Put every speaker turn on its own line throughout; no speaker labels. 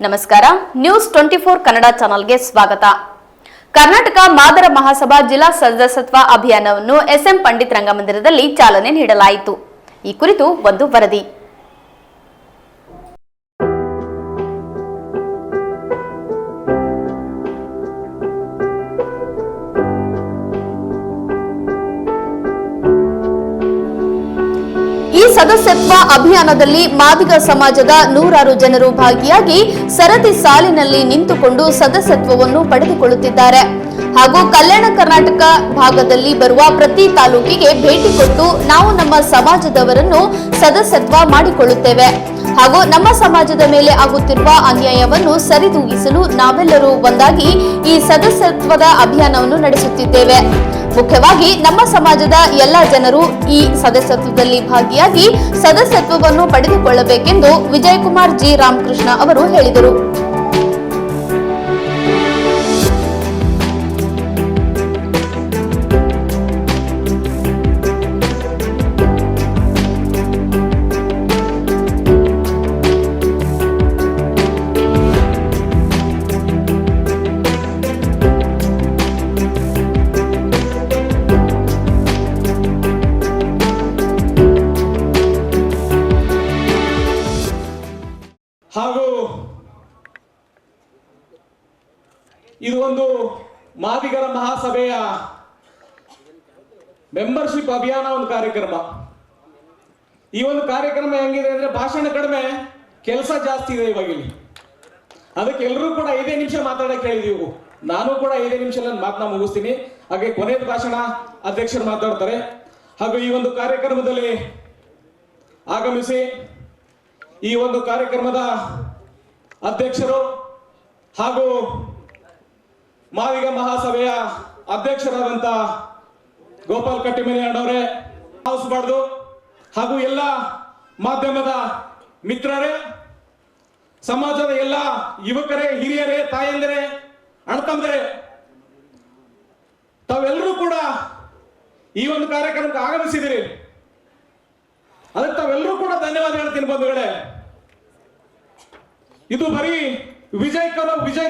ನಮಸ್ಕಾರ ನ್ಯೂಸ್ 24 ಕನ್ನಡ ಚಾನೆಲ್ಗೆ ಸ್ವಾಗತ. ಕರ್ನಾಟಕ ಮಾದರ ಮಹಾಸಭಾ ಜಿಲ್ಲಾ ಸದಸ್ಯತ್ವ ಅಭಿಯಾನವನ್ನು ಎಸ್ಎಂ ಪಂಡಿತ್ ರಂಗಮಂದಿರದಲ್ಲಿ ಚಾಲನೆ ನೀಡಲಾಯಿತು. ಈ ಕುರಿತು ಒಂದು ವರದಿ. ಈ ಸದಸ್ಯತ್ವ ಅಭಿಯಾನದಲ್ಲಿ ಮಾದಿಗ ಸಮಾಜದ ನೂರಾರು ಜನರು ಭಾಗಿಯಾಗಿ ಸರತಿ ಸಾಲಿನಲ್ಲಿ ನಿಂತುಕೊಂಡು ಸದಸ್ಯತ್ವವನ್ನು ಪಡೆದುಕೊಳ್ಳುತ್ತಿದ್ದಾರೆ. ಹಾಗೂ ಕಲ್ಯಾಣ ಕರ್ನಾಟಕ ಭಾಗದಲ್ಲಿ ಬರುವ ಪ್ರತಿ ತಾಲೂಕಿಗೆ ಭೇಟಿ ಕೊಟ್ಟು ನಾವು ನಮ್ಮ ಸಮಾಜದವರನ್ನು ಸದಸ್ಯತ್ವ ಮಾಡಿಕೊಳ್ಳುತ್ತೇವೆ ಹಾಗೂ ನಮ್ಮ ಸಮಾಜದ ಮೇಲೆ ಆಗುತ್ತಿರುವ ಅನ್ಯಾಯವನ್ನು ಸರಿದೂಗಿಸಲು ನಾವೆಲ್ಲರೂ ಒಂದಾಗಿ ಈ ಸದಸ್ಯತ್ವದ ಅಭಿಯಾನವನ್ನು ನಡೆಸುತ್ತಿದ್ದೇವೆ. ಮುಖ್ಯವಾಗಿ ನಮ್ಮ ಸಮಾಜದ ಎಲ್ಲ ಜನರು ಈ ಸದಸ್ಯತ್ವದಲ್ಲಿ ಭಾಗಿಯಾಗಿ ಸದಸ್ಯತ್ವವನ್ನು ಪಡೆದುಕೊಳ್ಳಬೇಕೆಂದು ವಿಜಯಕುಮಾರ್ ಜಿ ರಾಮಕೃಷ್ಣ ಅವರು ಹೇಳಿದರು.
ಹಾಗೂ ಇದು ಒಂದು ಮಾದಿಗರ ಮಹಾಸಭೆಯ ಮೆಂಬರ್ಶಿಪ್ ಅಭಿಯಾನ ಒಂದು ಕಾರ್ಯಕ್ರಮ. ಈ ಒಂದು ಕಾರ್ಯಕ್ರಮ ಹೆಂಗಿದೆ ಅಂದ್ರೆ ಭಾಷಣ ಕಡಿಮೆ, ಕೆಲಸ ಜಾಸ್ತಿ ಇದೆ ಇವಾಗ ಇಲ್ಲಿ. ಅದಕ್ಕೆ ಎಲ್ಲರೂ ಕೂಡ 5 ನಿಮಿಷ ಮಾತಾಡಕ್ಕೆ ಹೇಳಿದೀವಿ. ನಾನು ಕೂಡ 5 ನಿಮಿಷ ಮಾತನ್ನ ಮುಗಿಸ್ತೀನಿ. ಹಾಗೆ ಕೊನೆಯ ಭಾಷಣ ಅಧ್ಯಕ್ಷರು ಮಾತಾಡ್ತಾರೆ. ಹಾಗೂ ಈ ಒಂದು ಕಾರ್ಯಕ್ರಮದಲ್ಲಿ ಆಗಮಿಸಿ ಈ ಒಂದು ಕಾರ್ಯಕ್ರಮದ ಅಧ್ಯಕ್ಷರು ಹಾಗೂ ಮಾದಿಗ ಮಹಾಸಭೆಯ ಅಧ್ಯಕ್ಷರಾದಂತ ಗೋಪಾಲ್ ಕಟ್ಟಿಮನಿ ಅಣ್ಣವರೇ, ಭಾವಿಸಬಾರ್ದು ಹಾಗೂ ಎಲ್ಲ ಮಾಧ್ಯಮದ ಮಿತ್ರರೇ, ಸಮಾಜದ ಎಲ್ಲ ಯುವಕರೇ, ಹಿರಿಯರೇ, ತಾಯಂದಿರೇ, ಅಣ್ಣತಮ್ಮರೇ, ತಾವೆಲ್ಲರೂ ಕೂಡ ಈ ಒಂದು ಕಾರ್ಯಕ್ರಮಕ್ಕೆ ಆಗಮಿಸಿದಿರಿ. ಅದಕ್ಕೆ ತಾವೆಲ್ಲರೂ ಕೂಡ ಧನ್ಯವಾದ ಹೇಳ್ತೀನಿ ಬಂಧುಗಳೇ. ಇದು ಬರೀ ವಿಜಯ್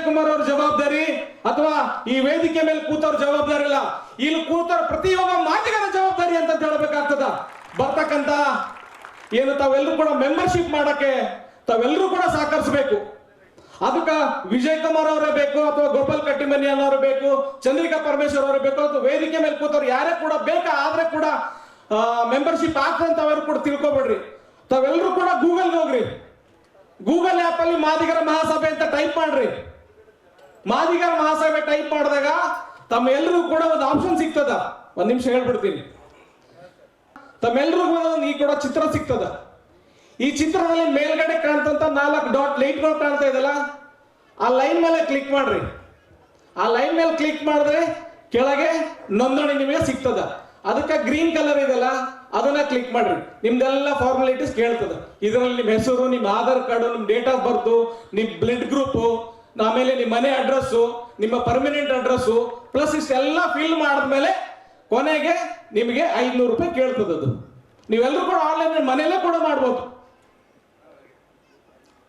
ಕುಮಾರ್ ಅವ್ರ ಜವಾಬ್ದಾರಿ ಅಥವಾ ಈ ವೇದಿಕೆ ಮೇಲೆ ಕೂತವ್ರ ಜವಾಬ್ದಾರಿ ಇಲ್ಲ. ಇಲ್ಲಿ ಕೂತವ್ರ ಪ್ರತಿಯೊಬ್ಬ ಮಾದಿಗರ ಜವಾಬ್ದಾರಿ ಅಂತ ಹೇಳಬೇಕಾಗ್ತದ. ಬರ್ತಕ್ಕಂತ ಏನು ತಾವೆಲ್ಲರೂ ಕೂಡ ಮೆಂಬರ್ಶಿಪ್ ಮಾಡಕ್ಕೆ ತಾವೆಲ್ಲರೂ ಕೂಡ ಸಹಕರಿಸಬೇಕು. ಅದಕ್ಕೆ ವಿಜಯ್ ಕುಮಾರ್ ಅವರೇ ಬೇಕು ಅಥವಾ ಗೋಪಾಲ್ ಕಟ್ಟಿಮನಿ ಅನ್ನೋರು ಬೇಕು, ಚಂದ್ರಿಕಾ ಪರಮೇಶ್ವರ್ ಅವರು ಬೇಕು ಅಥವಾ ವೇದಿಕೆ ಮೇಲೆ ಕೂತವ್ರು ಯಾರೇ ಕೂಡ ಬೇಕಾ, ಆದ್ರೆ ಕೂಡ ಮೆಂಬರ್ಶಿಪ್ ಆಗ್ತಂತ ತಾವೆಲ್ಲರೂ ಕೂಡ ತಿಳ್ಕೊಬೇಡ್ರಿ. ತಾವೆಲ್ಲರೂ ಕೂಡ ಗೂಗಲ್ಗೆ ಹೋಗ್ರಿ, ಗೂಗಲ್ ಆಪ್ ಅಲ್ಲಿ ಮಾದಿಗರ ಮಹಾಸಭೆ ಅಂತ ಟೈಪ್ ಮಾಡ್ರಿ. ಮಾದಿಗರ ಮಹಾಸಭೆ ಟೈಪ್ ಮಾಡಿದಾಗ ತಮ್ಮ ಎಲ್ರಿಗೂ ಕೂಡ ಒಂದು ಆಪ್ಷನ್ ಸಿಗ್ತದ. 1 ನಿಮಿಷ ಹೇಳ್ಬಿಡ್ತೀನಿ. ತಮ್ಮೆಲ್ರಿಗೂ ಒಂದು ಈ ಕೂಡ ಚಿತ್ರ ಸಿಗ್ತದ. ಈ ಚಿತ್ರದಲ್ಲಿ ಮೇಲ್ಗಡೆ ಕಾಣ್ತಂತ 4 ಡಾಟ್ ಲೈಟ್ಗಳು ಕಾಣ್ತಾ ಇದಲ್ಲ, ಆ ಲೈನ್ ಮೇಲೆ ಕ್ಲಿಕ್ ಮಾಡ್ರಿ. ಆ ಲೈನ್ ಮೇಲೆ ಕ್ಲಿಕ್ ಮಾಡಿದ್ರೆ ಕೆಳಗೆ ನೋಂದಣಿ ನಿಮಗೆ ಸಿಗ್ತದ. ಅದಕ್ಕೆ ಗ್ರೀನ್ ಕಲರ್ ಇದೆಲ್ಲ ಅದನ್ನ ಕ್ಲಿಕ್ ಮಾಡ್ರಿ. ನಿಮ್ದೆಲ್ಲ ಫಾರ್ಮಾಲಿಟೀಸ್ ಕೇಳ್ತದ. ಇದರಲ್ಲಿ ನಿಮ್ಮ ಹೆಸರು, ನಿಮ್ಮ ಆಧಾರ್ ಕಾರ್ಡು, ನಿಮ್ಮ ಡೇಟ್ ಆಫ್ ಬರ್ತ್, ನಿಮ್ಮ ಬ್ಲಡ್ ಗ್ರೂಪ್, ಆಮೇಲೆ ನಿಮ್ಮ ಮನೆ ಅಡ್ರೆಸ್, ನಿಮ್ಮ ಪರ್ಮನೆಂಟ್ ಅಡ್ರೆಸ್ ಪ್ಲಸ್ ಇಷ್ಟೆಲ್ಲ ಫಿಲ್ ಮಾಡಿದ್ಮೇಲೆ ಕೊನೆಗೆ ನಿಮಗೆ 500 ರೂಪಾಯಿ ಕೇಳ್ತದದು. ನೀವೆಲ್ಲರೂ ಕೂಡ ಆನ್ಲೈನ್ ಮನೆಯಲ್ಲೇ ಕೂಡ ಮಾಡ್ಬೋದು.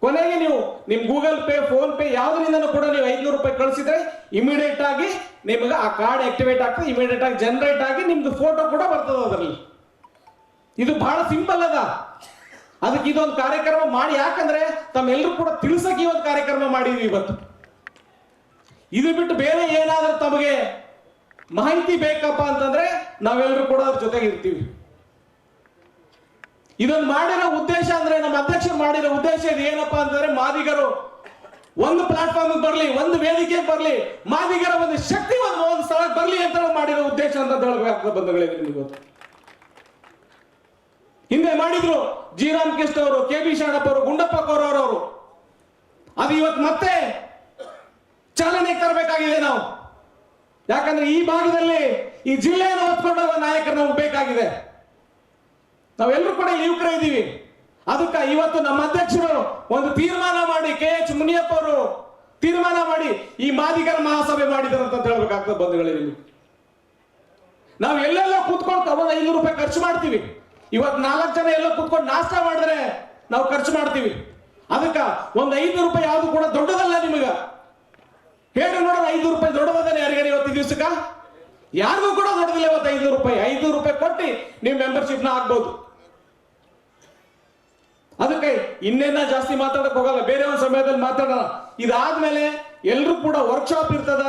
ಕೊನೆಗೆ ನೀವು ನಿಮ್ ಗೂಗಲ್ ಪೇ, ಫೋನ್ ಪೇ ಯಾವ್ದ್ರಿಂದನೂ ಕೂಡ ನೀವು 500 ರೂಪಾಯಿ ಕಳಿಸಿದ್ರೆ ಇಮಿಡಿಯೇಟ್ ಆಗಿ ನಿಮಗೆ ಆ ಕಾರ್ಡ್ ಆಕ್ಟಿವೇಟ್ ಆಗ್ತದೆ. ಇಮಿಡಿಯೇಟ್ ಆಗಿ ಜನರೇಟ್ ಆಗಿ ನಿಮ್ದು ಫೋಟೋ ಕೂಡ ಬರ್ತದೆ ಅದರಲ್ಲಿ. ಇದು ಬಹಳ ಸಿಂಪಲ್ ಅದ. ಅದಕ್ಕೆ ಇದೊಂದು ಕಾರ್ಯಕ್ರಮ ಮಾಡಿ, ಯಾಕಂದ್ರೆ ತಮ್ಮೆಲ್ಲರೂ ಕೂಡ ತಿಳಿಸಕ್ಕೆ ಈ ಒಂದು ಕಾರ್ಯಕ್ರಮ ಮಾಡಿದ್ವಿ ಇವತ್ತು. ಇದು ಬಿಟ್ಟು ಬೇರೆ ಏನಾದ್ರೂ ತಮಗೆ ಮಾಹಿತಿ ಬೇಕಪ್ಪ ಅಂತಂದ್ರೆ ನಾವೆಲ್ಲರೂ ಕೂಡ ಅದ್ರ ಜೊತೆಗೆ ಇರ್ತೀವಿ. ಇದನ್ನು ಮಾಡಿರೋ ಉದ್ದೇಶ ಅಂದ್ರೆ, ನಮ್ಮ ಅಧ್ಯಕ್ಷರು ಮಾಡಿರೋ ಉದ್ದೇಶ ಇದು ಏನಪ್ಪಾ ಅಂತಂದ್ರೆ, ಮಾದಿಗರು ಒಂದು ಪ್ಲಾಟ್ಫಾರ್ಮ್ ಬರ್ಲಿ, ಒಂದು ವೇದಿಕೆ ಬರ್ಲಿ, ಮಾದಿಗರ ಒಂದು ಶಕ್ತಿ ಒಂದು ಸ್ಥಳಕ್ಕೆ ಬರ್ಲಿ ಅಂತ ಮಾಡಿರೋ ಉದ್ದೇಶ ಅಂತ ಹೇಳಬೇಕಾಗ್ತದೆ ಬಂಧುಗಳಿಗೆ. ನಿಮಗೆ ಹಿಂದೆ ಮಾಡಿದ್ರು ಜಿ ರಾಮಕೃಷ್ಣ ಅವರು, ಕೆ ಬಿ ಶಾಣಪ್ಪ ಅವರು, ಗುಂಡಪ್ಪ ಕೋರವರು. ಅದು ಇವತ್ತು ಮತ್ತೆ ಚಾಲನೆ ತರಬೇಕಾಗಿದೆ ನಾವು. ಯಾಕಂದ್ರೆ ಈ ಭಾಗದಲ್ಲಿ ಈ ಜಿಲ್ಲೆಯನ್ನು ಹೊತ್ಕೊಂಡೋಗ ನಾಯಕರು ನಮ್ಗೆ ಬೇಕಾಗಿದೆ. ನಾವೆಲ್ಲರೂ ಕೂಡ ಯುವಕರೇ ಇದ್ದೀವಿ. ಅದಕ್ಕೆ ಇವತ್ತು ನಮ್ಮ ಅಧ್ಯಕ್ಷರು ಒಂದು ತೀರ್ಮಾನ ಮಾಡಿ, KH ಮುನಿಯಪ್ಪ ಅವರು ತೀರ್ಮಾನ ಮಾಡಿ ಈ ಮಾದಿಗರ ಮಹಾಸಭೆ ಮಾಡಿದಾರೆ ಅಂತ ಹೇಳ್ಬೇಕಾಗ್ತದೆ ಬಂಧುಗಳಿಗೆ. ನಾವು ಎಲ್ಲೆಲ್ಲ ಕೂತ್ಕೊಂಡು 500 ರೂಪಾಯಿ ಖರ್ಚು ಮಾಡ್ತೀವಿ. ಇವತ್ತು 4 ಜನ ಎಲ್ಲ ಕೂತ್ಕೊಂಡು ನಾಷ್ಟ ಮಾಡಿದ್ರೆ ನಾವು ಖರ್ಚು ಮಾಡ್ತೀವಿ. ಅದಕ್ಕ ಒಂದು 500 ರೂಪಾಯಿ ಯಾವುದು ಕೂಡ ದೊಡ್ಡದಲ್ಲ ನಿಮಗ. ಹೇಳಿ ನೋಡೋಣ, 500 ರೂಪಾಯಿ ದೊಡ್ಡದಲ್ಲ ಯಾರಿಗಾರ ಇವತ್ತು ದಿವಸಕ್ಕ? ಯಾರಿಗೂ ಕೂಡ ದೊಡ್ಡದಿಲ್ಲ ಇವತ್ತು 500 ರೂಪಾಯಿ. 500 ರೂಪಾಯಿ ಕೊಟ್ಟು ನೀವು ಮೆಂಬರ್ಶಿಪ್ನ ಆಗ್ಬೋದು. ಅದಕ್ಕೆ ಇನ್ನೇನ ಜಾಸ್ತಿ ಮಾತಾಡಕ್ ಹೋಗಲ್ಲ, ಬೇರೆ ಒಂದು ಸಮಯದಲ್ಲಿ ಮಾತಾಡೋಣ. ಇದಾದ್ಮೇಲೆ ಎಲ್ರು ಕೂಡ ವರ್ಕ್ಶಾಪ್ ಇರ್ತದ.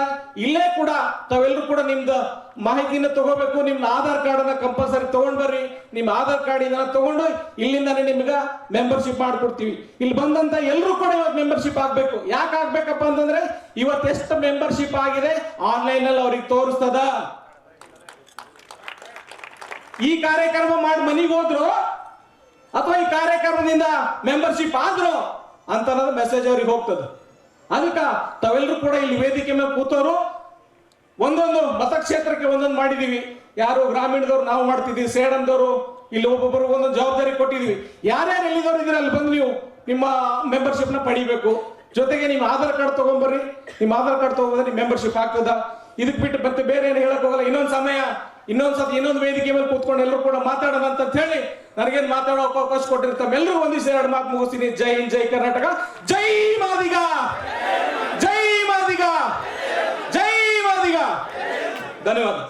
ಇಲ್ಲೇ ಕೂಡ ತಾವೆಲ್ಲರೂ ಕೂಡ ನಿಮ್ದು ಮಾಹಿತಿನ ತಗೋಬೇಕು. ನಿಮ್ನ ಆಧಾರ್ ಕಾರ್ಡ್ ಅನ್ನ ಕಂಪಲ್ಸರಿ ತಗೊಂಡ್ ಬರ್ರಿ. ನಿಮ್ ಆಧಾರ್ ಕಾರ್ಡ್ ಇದನ್ನ ತಗೊಂಡು ಇಲ್ಲಿಂದಾನೆ ನಿಮ್ಗ ಮೆಂಬರ್ಶಿಪ್ ಮಾಡ್ಕೊಡ್ತೀವಿ. ಇಲ್ಲಿ ಬಂದಂತ ಎಲ್ರು ಕೂಡ ಇವತ್ತು ಮೆಂಬರ್ಶಿಪ್ ಆಗ್ಬೇಕು. ಯಾಕೆ ಆಗ್ಬೇಕಪ್ಪ ಅಂತಂದ್ರೆ ಇವತ್ತು ಎಷ್ಟು ಮೆಂಬರ್ಶಿಪ್ ಆಗಿದೆ ಆನ್ಲೈನ್ ಅಲ್ಲಿ ಅವ್ರಿಗೆ ತೋರಿಸ್ತದ. ಈ ಕಾರ್ಯಕ್ರಮ ಮಾಡಿ ಮನೆಗೆ ಹೋದ್ರು ಅಥವಾ ಈ ಕಾರ್ಯಕ್ರಮದಿಂದ ಮೆಂಬರ್ಶಿಪ್ ಆದ್ರು ಅಂತ ಅನ್ನೋದು ಮೆಸೇಜ್ ಅವ್ರಿಗೆ ಹೋಗ್ತದೆ. ಅದಕ್ಕ ತಾವೆಲ್ಲರೂ ಕೂಡ ಇಲ್ಲಿ ವೇದಿಕೆ ಮೇಲೆ ಕೂತವರು ಒಂದೊಂದು ಮತಕ್ಷೇತ್ರಕ್ಕೆ ಒಂದೊಂದು ಮಾಡಿದೀವಿ. ಯಾರು ಗ್ರಾಮೀಣದವ್ರು ನಾವು ಮಾಡ್ತಿದ್ವಿ, ಸೇಡಂದವರು ಇಲ್ಲಿ ಒಬ್ಬೊಬ್ಬರು ಒಂದೊಂದು ಜವಾಬ್ದಾರಿ ಕೊಟ್ಟಿದ್ವಿ. ಯಾರ್ಯಾರು ಎಲ್ಲಿದವ್ರು ಇದ್ರೆ ಅಲ್ಲಿ ಬಂದು ನೀವು ನಿಮ್ಮ ಮೆಂಬರ್ಶಿಪ್ ನ ಪಡಿಬೇಕು. ಜೊತೆಗೆ ನಿಮ್ಮ ಆಧಾರ್ ಕಾರ್ಡ್ ತಗೊಂಡ್ಬರ್ರಿ. ನಿಮ್ಮ ಆಧಾರ್ ಕಾರ್ಡ್ ತಗೊಂಡ್ರೆ ನಿಮ್ಮ ಮೆಂಬರ್ಶಿಪ್ ಆಗ್ತದ. ಇದಕ್ ಬಿಟ್ಟು ಮತ್ತೆ ಬೇರೆ ಏನು ಹೇಳಕ್ ಹೋಗಲ್ಲ. ಇನ್ನೊಂದ್ಸತಿ ಇನ್ನೊಂದು ವೇದಿಕೆ ಮೇಲೆ ಕೂತ್ಕೊಂಡು ಎಲ್ಲರೂ ಕೂಡ ಮಾತಾಡೋಣ ಅಂತ ಹೇಳಿ ನನಗೇನು ಮಾತಾಡೋ ಅವಕಾಶ ಕೊಟ್ಟಿರ್ತಾವೆ. ಎಲ್ಲರೂ ಒಂದಿವ್ಸ 2 ಮಾತು ಮುಗಿಸ್ತೀನಿ. ಜೈ ಹಿಂದ್, ಜೈ ಕರ್ನಾಟಕ, ಜೈ ಮಾದಿಗ, ಜೈ ಮಾದಿಗ, ಜೈ ಮಾದಿಗ. ಧನ್ಯವಾದ.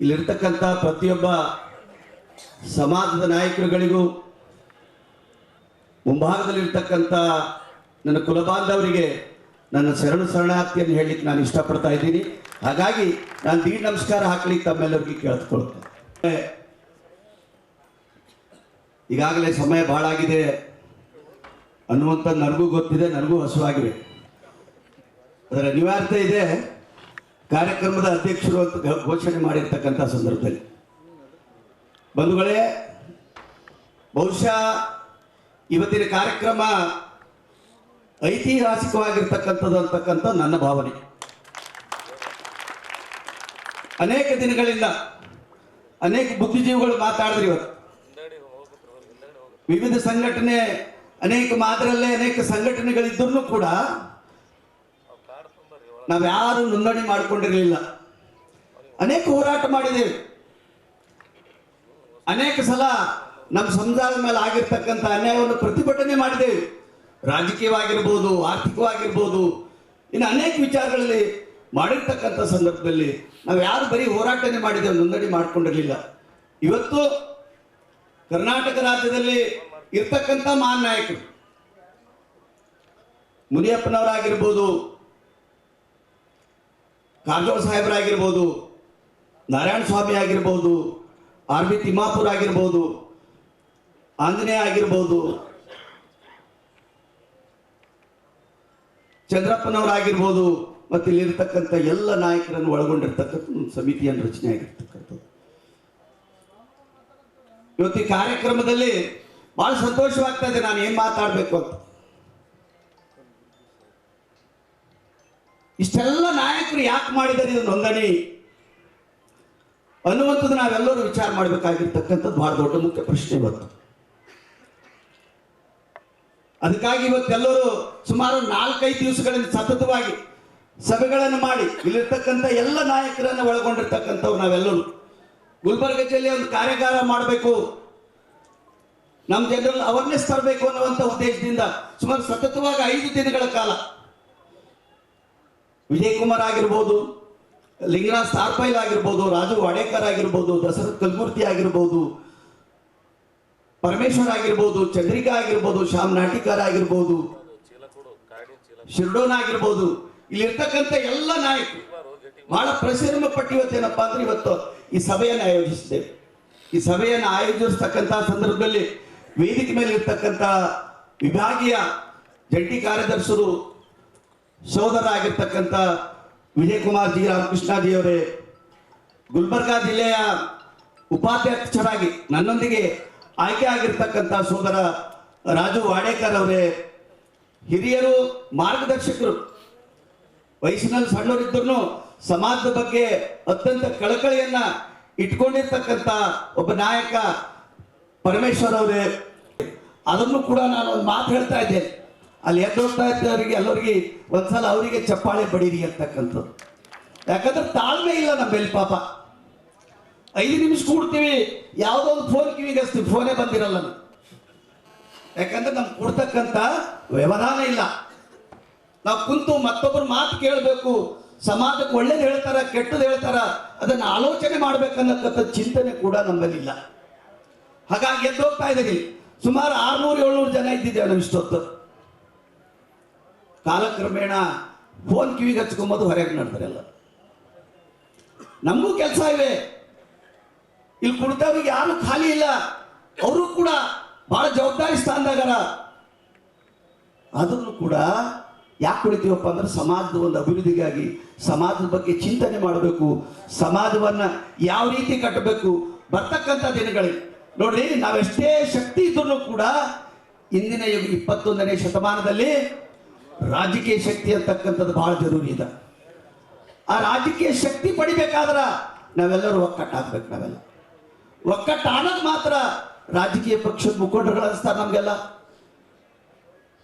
ಇಲ್ಲಿರ್ತಕ್ಕಂಥ ಪ್ರತಿಯೊಬ್ಬ ಸಮಾಜದ ನಾಯಕರುಗಳಿಗೂ, ಮುಂಭಾಗದಲ್ಲಿರ್ತಕ್ಕಂಥ ನನ್ನ ಕುಲಬಾಂಧವರಿಗೆ ನನ್ನ ಶರಣಾರ್ಥಿಯನ್ನು ಹೇಳಲಿಕ್ಕೆ ನಾನು ಇಷ್ಟಪಡ್ತಾ ಇದ್ದೀನಿ. ಹಾಗಾಗಿ ನಾನು ದೀಡ್ ನಮಸ್ಕಾರ ಹಾಕ್ಲಿಕ್ಕೆ ತಮ್ಮೆಲ್ಲರಿಗೂ ಕೇಳಿಸ್ಕೊಳ್ತೇನೆ. ಈಗಾಗಲೇ ಸಮಯ ಬಹಳ ಆಗಿದೆ ಅನ್ನುವಂಥ ನನಗೂ ಗೊತ್ತಿದೆ, ನನಗೂ ಹಸುವಾಗಿದೆ. ಅದರ ಅನಿವಾರ್ಯತೆ ಇದೆ. ಕಾರ್ಯಕ್ರಮದ ಅಧ್ಯಕ್ಷರು ಅಂತ ಘೋಷಣೆ ಮಾಡಿರ್ತಕ್ಕಂಥ ಸಂದರ್ಭದಲ್ಲಿ ಬಂಧುಗಳೇ, ಬಹುಶಃ ಇವತ್ತಿನ ಕಾರ್ಯಕ್ರಮ ಐತಿಹಾಸಿಕವಾಗಿರ್ತಕ್ಕಂಥದ್ದು ಅಂತಕ್ಕಂಥ ನನ್ನ ಭಾವನೆ. ಅನೇಕ ದಿನಗಳಿಂದ ಅನೇಕ ಬುದ್ಧಿಜೀವಿಗಳು ಮಾತಾಡಿದ್ರು. ಇವತ್ತು ವಿವಿಧ ಸಂಘಟನೆ, ಅನೇಕ ಮಾದರಲ್ಲೇ ಅನೇಕ ಸಂಘಟನೆಗಳಿದ್ದರೂ ಕೂಡ ನಾವ್ಯಾರು ನೋಂದಣಿ ಮಾಡಿಕೊಂಡಿರಲಿಲ್ಲ. ಅನೇಕ ಹೋರಾಟ ಮಾಡಿದ್ದೇವೆ. ಅನೇಕ ಸಲ ನಮ್ಮ ಸಮುದಾಯದ ಮೇಲೆ ಆಗಿರ್ತಕ್ಕಂಥ ಅನ್ಯಾಯವನ್ನು ಪ್ರತಿಭಟನೆ ಮಾಡಿದ್ದೇವೆ. ರಾಜಕೀಯವಾಗಿರ್ಬೋದು, ಆರ್ಥಿಕವಾಗಿರ್ಬೋದು, ಇನ್ನು ಅನೇಕ ವಿಚಾರಗಳಲ್ಲಿ ಮಾಡಿರ್ತಕ್ಕಂಥ ಸಂದರ್ಭದಲ್ಲಿ ನಾವು ಯಾರು ಬರೀ ಹೋರಾಟನೆ ಮಾಡಿದ್ದೇವೆ, ನೋಂದಣಿ ಮಾಡಿಕೊಂಡಿರಲಿಲ್ಲ. ಇವತ್ತು ಕರ್ನಾಟಕ ರಾಜ್ಯದಲ್ಲಿ ಇರ್ತಕ್ಕಂಥ ಮಹಾನ್ ನಾಯಕರು ಮುನಿಯಪ್ಪನವರಾಗಿರ್ಬೋದು, ಕಾರಜೋಳ ಸಾಹೇಬರಾಗಿರ್ಬೋದು, ನಾರಾಯಣ ಸ್ವಾಮಿ ಆಗಿರ್ಬೋದು, ಆರ್ ಬಿ ತಿಮ್ಮಾಪುರ ಆಗಿರ್ಬೋದು, ಆಂಜನೇಯ ಆಗಿರ್ಬೋದು, ಚಂದ್ರಪ್ಪನವರಾಗಿರ್ಬೋದು, ಮತ್ತು ಇಲ್ಲಿರ್ತಕ್ಕಂಥ ಎಲ್ಲ ನಾಯಕರನ್ನು ಒಳಗೊಂಡಿರ್ತಕ್ಕಂಥ ಒಂದು ಸಮಿತಿಯನ್ನು ರಚನೆ ಆಗಿರ್ತಕ್ಕಂಥದ್ದು. ಇವತ್ತು ಈ ಕಾರ್ಯಕ್ರಮದಲ್ಲಿ ಬಹಳ ಸಂತೋಷವಾಗ್ತಾ ಇದೆ. ನಾನು ಏನು ಮಾತಾಡಬೇಕು ಅಂತ. ಇಷ್ಟೆಲ್ಲ ನಾಯಕರು ಯಾಕೆ ಮಾಡಿದ್ದಾರೆ ಇದು ನೋಂದಣಿ ಅನ್ನುವಂಥದ್ದು ನಾವೆಲ್ಲರೂ ವಿಚಾರ ಮಾಡಬೇಕಾಗಿರ್ತಕ್ಕಂಥದ್ದು ಬಹಳ ದೊಡ್ಡ ಮುಖ್ಯ ಪ್ರಶ್ನೆ ಇವತ್ತು. ಅದಕ್ಕಾಗಿ ಇವತ್ತೆಲ್ಲರೂ ಸುಮಾರು 4-5 ದಿವಸಗಳಿಂದ ಸತತವಾಗಿ ಸಭೆಗಳನ್ನು ಮಾಡಿ ಇಲ್ಲಿರ್ತಕ್ಕಂಥ ಎಲ್ಲ ನಾಯಕರನ್ನು ಒಳಗೊಂಡಿರ್ತಕ್ಕಂಥವ್ರು ನಾವೆಲ್ಲರೂ ಗುಲ್ಬರ್ಗ ಜಿಲ್ಲೆಯ ಒಂದು ಕಾರ್ಯಾಗಾರ ಮಾಡಬೇಕು, ನಮ್ಮ ಜನರಲ್ಲಿ ಅವೇರ್ನೆಸ್ ತರಬೇಕು ಅನ್ನುವಂಥ ಉದ್ದೇಶದಿಂದ ಸುಮಾರು ಸತತವಾಗಿ 5 ದಿನಗಳ ಕಾಲ ವಿಜಯ್ ಕುಮಾರ್ ಆಗಿರ್ಬೋದು, ಲಿಂಗರಾಜ್ ತಾರ್ಪೈಲ್ ಆಗಿರ್ಬೋದು, ರಾಜು ವಾಡೇಕರ್ ಆಗಿರ್ಬೋದು, ದಶರಥ್ ಕಲ್ಮೂರ್ತಿ ಆಗಿರ್ಬೋದು, ಪರಮೇಶ್ವರ್ ಆಗಿರ್ಬೋದು, ಚಂದ್ರಿಕಾ ಆಗಿರ್ಬೋದು, ಶ್ಯಾಮ್ ನಾಟಿಕರ್ ಆಗಿರ್ಬೋದು, ಶಿರ್ಡೋನ್ ಆಗಿರ್ಬೋದು, ಇಲ್ಲಿರ್ತಕ್ಕಂಥ ಎಲ್ಲ ನಾಯಕರು ಬಹಳ ಪರಿಶ್ರಮ ಪಟ್ಟು ಇವತ್ತೇನಪ್ಪ ಅಂದ್ರೆ ಇವತ್ತು ಈ ಸಭೆಯನ್ನು ಆಯೋಜಿಸಿದ್ದೇವೆ. ಈ ಸಭೆಯನ್ನು ಆಯೋಜಿಸ್ತಕ್ಕಂಥ ಸಂದರ್ಭದಲ್ಲಿ ವೇದಿಕೆ ಮೇಲೆ ಇರ್ತಕ್ಕಂಥ ವಿಭಾಗೀಯ ಜಂಟಿ ಕಾರ್ಯದರ್ಶರು ಸೋದರರಾಗಿರ್ತಕ್ಕಂಥ ವಿಜಯಕುಮಾರ್ ಜಿ ರಾಮಕೃಷ್ಣಾಜಿ ಅವರೇ, ಗುಲ್ಬರ್ಗಾ ಜಿಲ್ಲೆಯ ಉಪಾಧ್ಯಕ್ಷರಾಗಿ ನನ್ನೊಂದಿಗೆ ಆಯ್ಕೆ ಆಗಿರ್ತಕ್ಕಂಥ ಸೋದರ ರಾಜು ವಾಡೇಕರ್ ಅವರೇ, ಹಿರಿಯರು, ಮಾರ್ಗದರ್ಶಕರು, ವಯಸ್ಸಿನಲ್ಲಿ ಸಣ್ಣವರಿದ್ದರೂ ಸಮಾಜದ ಬಗ್ಗೆ ಅತ್ಯಂತ ಕಳಕಳಿಯನ್ನ ಇಟ್ಕೊಂಡಿರ್ತಕ್ಕಂಥ ಒಬ್ಬ ನಾಯಕ ಪರಮೇಶ್ವರ್ ಅವರೇ. ಅದನ್ನು ಕೂಡ ನಾನು ಒಂದು ಮಾತು ಹೇಳ್ತಾ ಇದ್ದೇನೆ, ಅಲ್ಲಿ ಎದ್ದೋಗ್ತಾ ಇದ್ದವರಿಗೆ ಎಲ್ಲರಿಗೆ ಒಂದ್ಸಲ ಅವರಿಗೆ ಚಪ್ಪಾಳೆ ಬಡೀರಿ ಅಂತಕ್ಕಂಥದ್ದು. ಯಾಕಂದ್ರೆ ತಾಳ್ಮೆ ಇಲ್ಲ ನಮ್ಮಲ್ಲಿ ಪಾಪ. 5 ನಿಮಿಷ ಕೂಡ್ತೀವಿ, ಯಾವುದೋ ಒಂದು ಫೋನ್ ಕಿವಿಗೆ ಹಚ್ತೀವಿ, ಫೋನೇ ಬಂದಿರಲ್ಲ ನಮ್ಗೆ. ಯಾಕಂದ್ರೆ ನಮ್ಗೆ ಕೊಡ್ತಕ್ಕಂಥ ವ್ಯವಧಾನ ಇಲ್ಲ. ನಾವು ಕುಂತು ಮತ್ತೊಬ್ಬರು ಮಾತು ಕೇಳಬೇಕು, ಸಮಾಜಕ್ಕೆ ಒಳ್ಳೇದು ಹೇಳ್ತಾರ ಕೆಟ್ಟದ್ದು ಹೇಳ್ತಾರ ಅದನ್ನ ಆಲೋಚನೆ ಮಾಡ್ಬೇಕನ್ನಕ್ಕಂಥ ಚಿಂತನೆ ಕೂಡ ನಮ್ಮಲ್ಲಿಲ್ಲ. ಹಾಗಾಗಿ ಎದ್ದೋಗ್ತಾ ಇದ್ದೀವಿ. ಸುಮಾರು 600-700 ಜನ ಇದ್ದಿದ್ದೇವೆ ನಾವು ಇಷ್ಟೊತ್ತು. ಕಾಲಕ್ರಮೇಣ ಫೋನ್ ಕಿವಿಗೆ ಹಚ್ಕೊಂಬೋದು, ಹೊರಗೆ ನಡ್ತಾರೆಲ್ಲ. ನಮಗೂ ಕೆಲಸ ಇವೆ, ಇಲ್ಲಿ ಕುಳಿತವ್ರಿಗೆ ಯಾರು ಖಾಲಿ ಇಲ್ಲ, ಅವರು ಕೂಡ ಬಹಳ ಜವಾಬ್ದಾರಿ ಸ್ಥಾನದಾಗರ. ಆದ್ರೂ ಕೂಡ ಯಾಕೆ ಕುಳಿತೀವಪ್ಪ ಅಂದ್ರೆ ಸಮಾಜದ ಒಂದು ಅಭಿವೃದ್ಧಿಗಾಗಿ, ಸಮಾಜದ ಬಗ್ಗೆ ಚಿಂತನೆ ಮಾಡಬೇಕು, ಸಮಾಜವನ್ನ ಯಾವ ರೀತಿ ಕಟ್ಟಬೇಕು. ಬರ್ತಕ್ಕಂಥ ದಿನಗಳಿಗೆ ನೋಡ್ರಿ, ನಾವೆಷ್ಟೇ ಶಕ್ತಿ ಇದ್ರೂ ಕೂಡ ಇಂದಿನ 21ನೇ ಶತಮಾನದಲ್ಲಿ ರಾಜಕೀಯ ಶಕ್ತಿ ಅಂತಕ್ಕಂಥದ್ದು ಬಹಳ ಜರೂರಿ ಇದೆ. ಆ ರಾಜಕೀಯ ಶಕ್ತಿ ಪಡಿಬೇಕಾದ್ರೆ ನಾವೆಲ್ಲರೂ ಒಕ್ಕಟ್ಟಾಗ್ಬೇಕು. ನಾವೆಲ್ಲ ಒಕ್ಕಟ್ಟಾದಾಗ ಮಾತ್ರ ರಾಜಕೀಯ ಪಕ್ಷದ ಮುಖಂಡರುಗಳು ಅನಿಸ್ತಾರೆ ನಮ್ಗೆಲ್ಲ.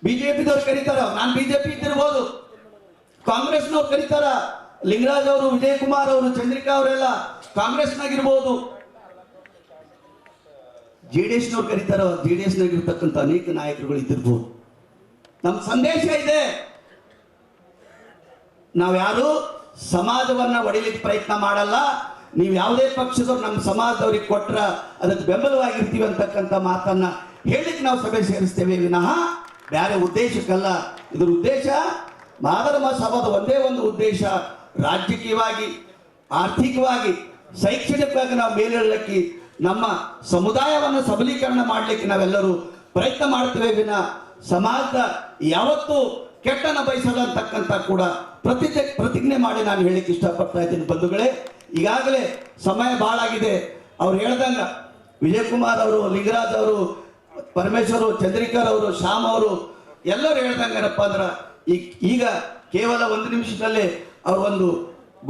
ಬಿಜೆಪಿದವ್ರು ಕರೀತಾರ, ನಾನು ಬಿಜೆಪಿ ಇದ್ದಿರ್ಬೋದು, ಕಾಂಗ್ರೆಸ್ನವ್ರು ಕರೀತಾರ, ಲಿಂಗರಾಜ್ ಅವರು, ವಿಜಯಕುಮಾರ್ ಅವರು, ಚಂದ್ರಿಕಾ ಅವರೆಲ್ಲ ಕಾಂಗ್ರೆಸ್ನಾಗಿರ್ಬೋದು, JDS-ನವ್ರು ಕರೀತಾರ, JDS-ನಾಗಿರ್ತಕ್ಕಂಥ ಅನೇಕ ನಾಯಕರುಗಳು ಇದ್ದಿರ್ಬೋದು. ನಮ್ಮ ಸಂದೇಶ ಇದೆ, ನಾವ್ಯಾರು ಸಮಾಜವನ್ನ ಒಡಿಲಿಕ್ಕೆ ಪ್ರಯತ್ನ ಮಾಡಲ್ಲ. ನೀವು ಯಾವುದೇ ಪಕ್ಷದವ್ರು ನಮ್ಮ ಸಮಾಜದವ್ರಿಗೆ ಕೊಟ್ರ ಅದಕ್ಕೆ ಬೆಂಬಲವಾಗಿರ್ತೀವಿ ಅಂತಕ್ಕಂಥ ಮಾತನ್ನ ಹೇಳಿಕ್ಕೆ ನಾವು ಸಭೆ ಸೇರಿಸ್ತೇವೆ ವಿನಃ ಬೇರೆ ಉದ್ದೇಶಕ್ಕಲ್ಲ. ಇದರ ಉದ್ದೇಶ ಮಾದರ ಮಹಾಸಭಾದ ಒಂದೇ ಒಂದು ಉದ್ದೇಶ, ರಾಜಕೀಯವಾಗಿ, ಆರ್ಥಿಕವಾಗಿ, ಶೈಕ್ಷಣಿಕವಾಗಿ ನಾವು ಮೇಲೇಳಲಿಕ್ಕೆ, ನಮ್ಮ ಸಮುದಾಯವನ್ನು ಸಬಲೀಕರಣ ಮಾಡಲಿಕ್ಕೆ ನಾವೆಲ್ಲರೂ ಪ್ರಯತ್ನ ಮಾಡ್ತೇವೆ ವಿನ ಸಮಾಜದ ಯಾವತ್ತೂ ಕೆಟ್ಟನ ಬಯಸಲ್ಲ ಅಂತಕ್ಕಂಥ ಕೂಡ ಪ್ರತಿಜ್ಞೆ ಮಾಡಿ ನಾನು ಹೇಳಿಕ್ಕೆ ಇಷ್ಟಪಡ್ತಾ ಇದ್ದೀನಿ. ಬಂಧುಗಳೇ, ಈಗಾಗಲೇ ಸಮಯ ಬಹಳ ಆಗಿದೆ. ಅವ್ರು ಹೇಳ್ದಂಗ ವಿಜಯಕುಮಾರ್ ಅವರು, ಲಿಂಗರಾಜ್ ಅವರು, ಪರಮೇಶ್ವರು, ಚಂದ್ರಿಕರ್ ಅವರು, ಶ್ಯಾಮ್ ಅವರು ಎಲ್ಲರೂ ಹೇಳ್ದಂಗೆ ಏನಪ್ಪ ಅಂದ್ರೆ ಈಗ ಕೇವಲ 1 ನಿಮಿಷದಲ್ಲೇ ಅವರು ಒಂದು